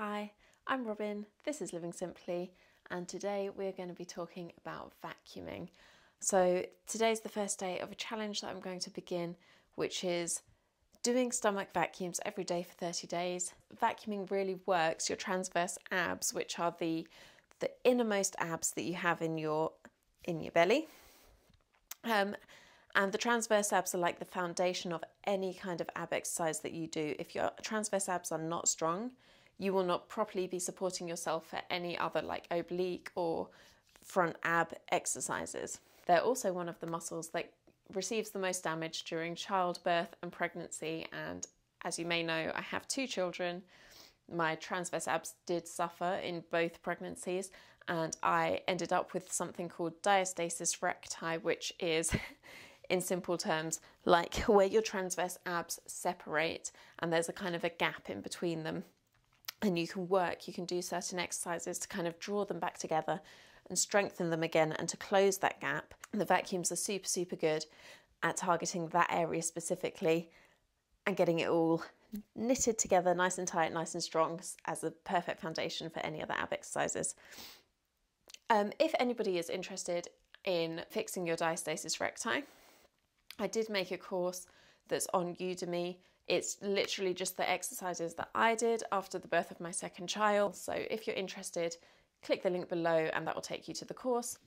Hi, I'm Robin, this is Living Simply, and today we're going to be talking about vacuuming. So today's the first day of a challenge that I'm going to begin, which is doing stomach vacuums every day for 30 days. Vacuuming really works your transverse abs, which are the innermost abs that you have in your belly. And the transverse abs are like the foundation of any kind of ab exercise that you do. If your transverse abs are not strong, you will not properly be supporting yourself for any other like oblique or front ab exercises. They're also one of the muscles that receives the most damage during childbirth and pregnancy. And as you may know, I have 2 children. My transverse abs did suffer in both pregnancies, and I ended up with something called Diastasis Recti, which is in simple terms like where your transverse abs separate and there's a kind of a gap in between them. And you can do certain exercises to kind of draw them back together and strengthen them again and to close that gap. And the vacuums are super, super good at targeting that area specifically and getting it all knitted together nice and tight, nice and strong as a perfect foundation for any other ab exercises. If anybody is interested in fixing your diastasis recti, I did make a course that's on Udemy. It's literally just the exercises that I did after the birth of my second child. So if you're interested, click the link below and that will take you to the course.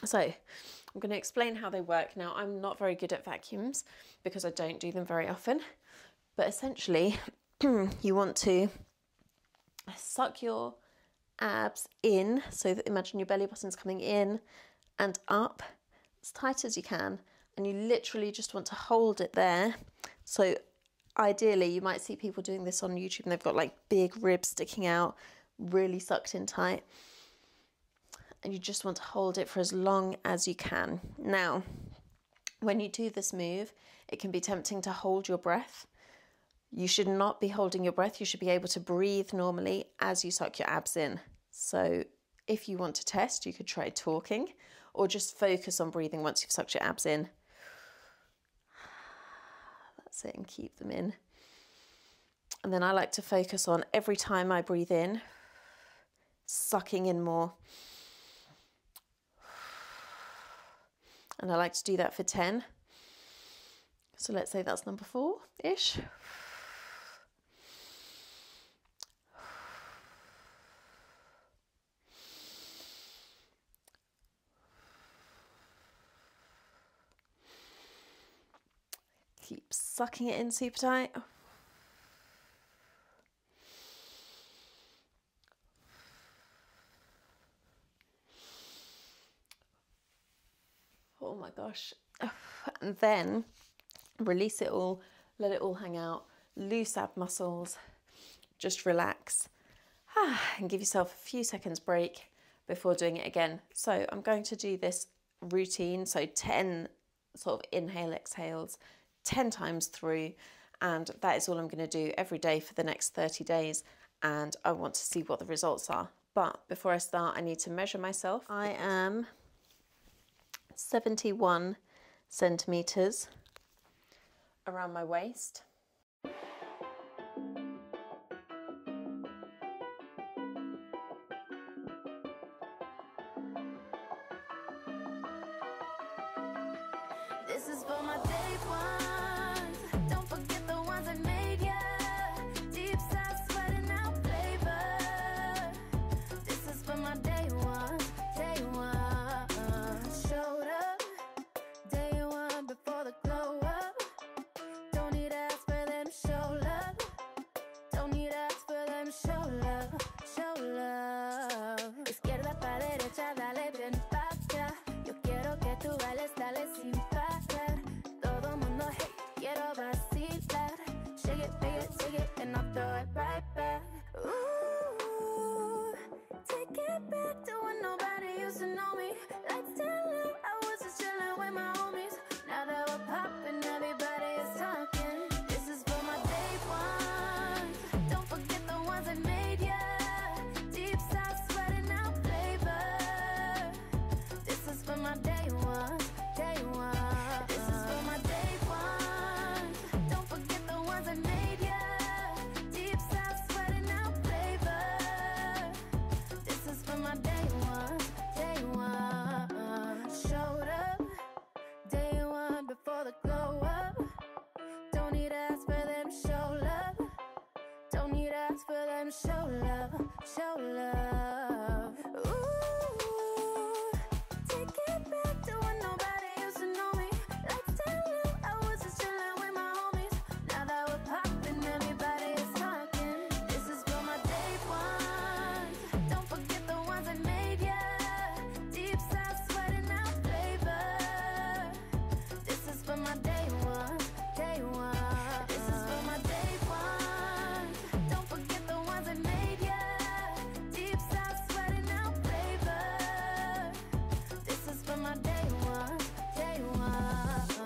So I'm going to explain how they work. Now, I'm not very good at vacuums because I don't do them very often, but essentially you want to suck your abs in. So that imagine your belly button's coming in and up as tight as you can. And you literally just want to hold it there. So ideally, you might see people doing this on YouTube and they've got like big ribs sticking out, really sucked in tight. And you just want to hold it for as long as you can. Now, when you do this move, it can be tempting to hold your breath. You should not be holding your breath. You should be able to breathe normally as you suck your abs in. So if you want to test, you could try talking or just focus on breathing once you've sucked your abs in. That's it, and keep them in. And then I like to focus on every time I breathe in, sucking in more. And I like to do that for 10. So let's say that's number 4-ish. Keep sucking it in super tight. Oh my gosh. And then release it all, let it all hang out, loose ab muscles, just relax and give yourself a few seconds break before doing it again. So I'm going to do this routine, so 10 sort of inhale exhales, 10 times through, and that is all I'm going to do every day for the next 30 days, and I want to see what the results are. But before I start, I need to measure myself. I am 71 centimeters around my waist. This is for my day ones. Don't forget the ones I made, yeah. Deep side sweating out flavor. This is for my day ones, day one. Showed up, day one before the glow up. Don't need to ask for them, show love. Don't need to ask for them, show love, show love. Izquierda pa derecha, dale bien pacha. Yo quiero que tú bailes, dale sin parar. Todo mundo, hey, quiero vacilar. Shake it, and I'll throw it right back. Ooh, take it back to when nobody used to know me. Lights down low, I was just chilling with my homies. Now that we're popping, everybody is talking. This is for my day ones. Don't forget the ones I made, yeah. ones for them show love, show love. Ooh, take it back to when nobody used to know me. Like tell you I was just chilling with my homies. Now that we're popping, everybody is talking. This is for my day ones. Don't forget the ones I made ya. Deep south sweating out flavor. This is for my day ones, day ones. This is for my day ones. Don't forget the ones I made ya. Deep south sweating out flavor. This is for my day ones, day ones.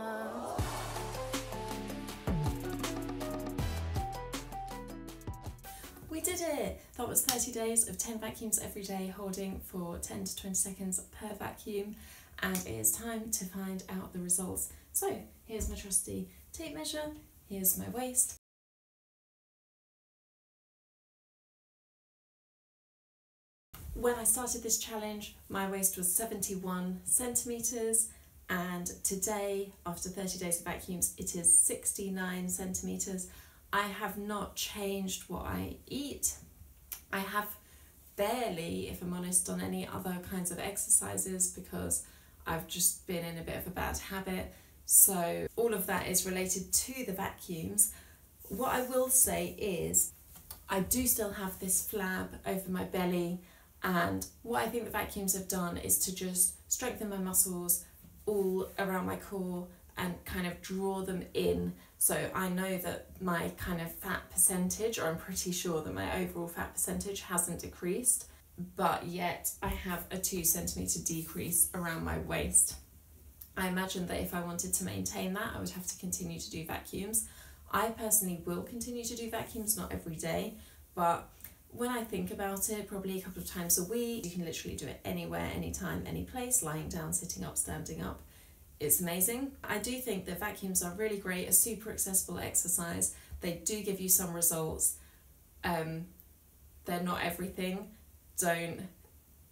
We did it! That was 30 days of 10 vacuums every day, holding for 10 to 20 seconds per vacuum, and it is time to find out the results. So here's my trusty tape measure, here's my waist. When I started this challenge, my waist was 71 centimetres, and today, after 30 days of vacuums, it is 69 centimetres. I have not changed what I eat. I have barely, if I'm honest, done any other kinds of exercises because I've just been in a bit of a bad habit. So all of that is related to the vacuums. What I will say is I do still have this flab over my belly, and what I think the vacuums have done is to just strengthen my muscles all around my core and kind of draw them in. So I know that my kind of fat percentage, or I'm pretty sure that my overall fat percentage hasn't decreased, but yet I have a 2 centimetre decrease around my waist. I imagine that if I wanted to maintain that, I would have to continue to do vacuums. I personally will continue to do vacuums, not every day, but when I think about it, probably a couple of times a week. You can literally do it anywhere, anytime, any place, lying down, sitting up, standing up. It's amazing. I do think that vacuums are really great, a super accessible exercise. They do give you some results. They're not everything.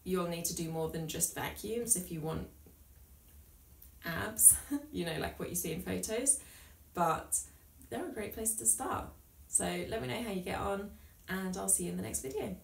You'll need to do more than just vacuums if you want abs, you know, like what you see in photos, but they're a great place to start. So let me know how you get on, and I'll see you in the next video.